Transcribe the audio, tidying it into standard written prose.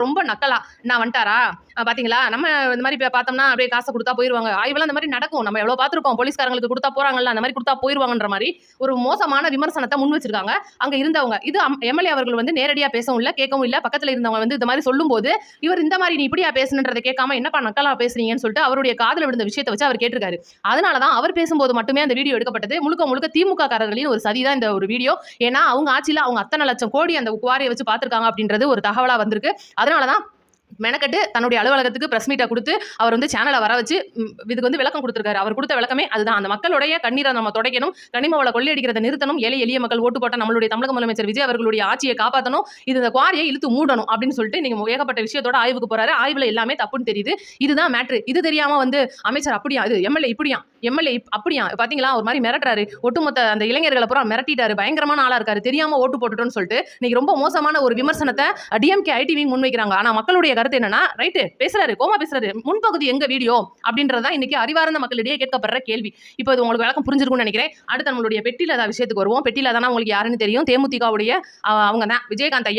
ரொம்ப நக்கலா நான் வந்துட்டாரா பாத்தீங்களா நம்ம இந்த மாதிரி பார்த்தோம்னா அப்படியே காசை கொடுத்தா போயிருவாங்க ஆய்வெல்லாம் அந்த மாதிரி நடக்கும் நம்ம எவ்வளவு பார்த்திருக்கோம் போலீஸ்காரங்களுக்கு கொடுத்தா போறாங்கல்ல அந்த மாதிரி கொடுத்தா போயிருவாங்கன்ற மாதிரி ஒரு மோசமான விமர்சனத்தை முன் வச்சிருக்காங்க அங்க இருந்தவங்க இது எம்எல்ஏ அவர்கள் வந்து நேரடியா பேசவும் இல்ல கேட்கவும் இல்ல பக்கத்துல இருந்தவங்க வந்து இந்த மாதிரி சொல்லும் போது இவர் இந்த மாதிரி நீ இப்படியா பேசணுன்றதை கேட்காம என்னப்பா நக்கலா பேசுறீங்கன்னு சொல்லிட்டு அவருடைய காதல விழுந்த விஷயத்தை வச்சு அவர் கேட்டிருக்காரு அதனாலதான் அவர் பேசும்போது மட்டுமே அந்த வீடியோ எடுக்கப்பட்டது முழுக்க முழுக்க திமுக காரர்களின் ஒரு சதிதான் இந்த ஒரு வீடியோ ஏன்னா அவங்க ஆட்சியில அவங்க அத்தனை லட்சம் கோடி அந்த குவாரியை வச்சு பார்த்திருக்காங்க அப்படின்றது ஒரு தகவலா வந்திருக்கு அதனாலதான் மெனக்கட்டு தன்னுடைய அலுவலகத்துக்கு பிரஸ் மீட்டை கொடுத்து அவர் வந்து சேனலை வர வச்சு இதுக்கு வந்து விளக்கம் கொடுத்திருக்காரு அவர் கொடுத்த விளக்கமே அதுதான் அந்த மக்களுடைய கண்ணீரை நம்ம துடைக்கணும் கனிம வள கொள்ளையடிக்கிறத நிறுத்தணும் ஏழை எளிய மக்கள் ஓட்டு போட்ட நம்மளுடைய தமிழக முதலமைச்சர் விஜய் அவர்களுடைய ஆட்சியை காப்பாற்றணும் இது இந்த குவாரியை இழுத்து மூடணும் அப்படின்னு சொல்லிட்டு நீங்க ஏகப்பட்ட விஷயத்தோட ஆய்வுக்கு போறாரு ஆய்வுல எல்லாமே தப்புன்னு தெரியுது இதுதான் மேட்ரு இது தெரியாம வந்து அமைச்சர் அப்படியா இது எம்எல்ஏ இப்படியா எம்எல்ஏ அப்படியா பாத்தீங்களா ஒரு மாதிரி மிரட்டுறாரு ஒட்டுமொத்த அந்த இளைஞர்களை பூரா மிரட்டிட்டாரு பயங்கரமான ஆளா இருக்காரு தெரியாம ஓட்டு போட்டுட்டோம்னு சொல்லிட்டு இன்னைக்கு ரொம்ப மோசமான ஒரு விமர்சனத்தை டிஎம்கே ஐடிவி முன்வைக்கிறாங்க ஆனா மக்களுடைய கருத்து என்னன்னா ரைட்டு பேசுறாரு கோமா பேசுறாரு முன்பகுதி எங்க வீடியோ அப்படின்றதான் இன்னைக்கு அறிவார்ந்த மக்களிடையே கேட்கப்படுற கேள்வி இப்போ இது உங்களுக்கு விளக்கம் புரிஞ்சிருக்கும்னு நினைக்கிறேன் அடுத்து நம்மளுடைய பெட்டியில விஷயத்துக்கு வருவோம் பெட்டியில தானே உங்களுக்கு யாருன்னு தெரியும் தேமுதிகவுடைய அவங்க தான் விஜயகாந்த் ஐயா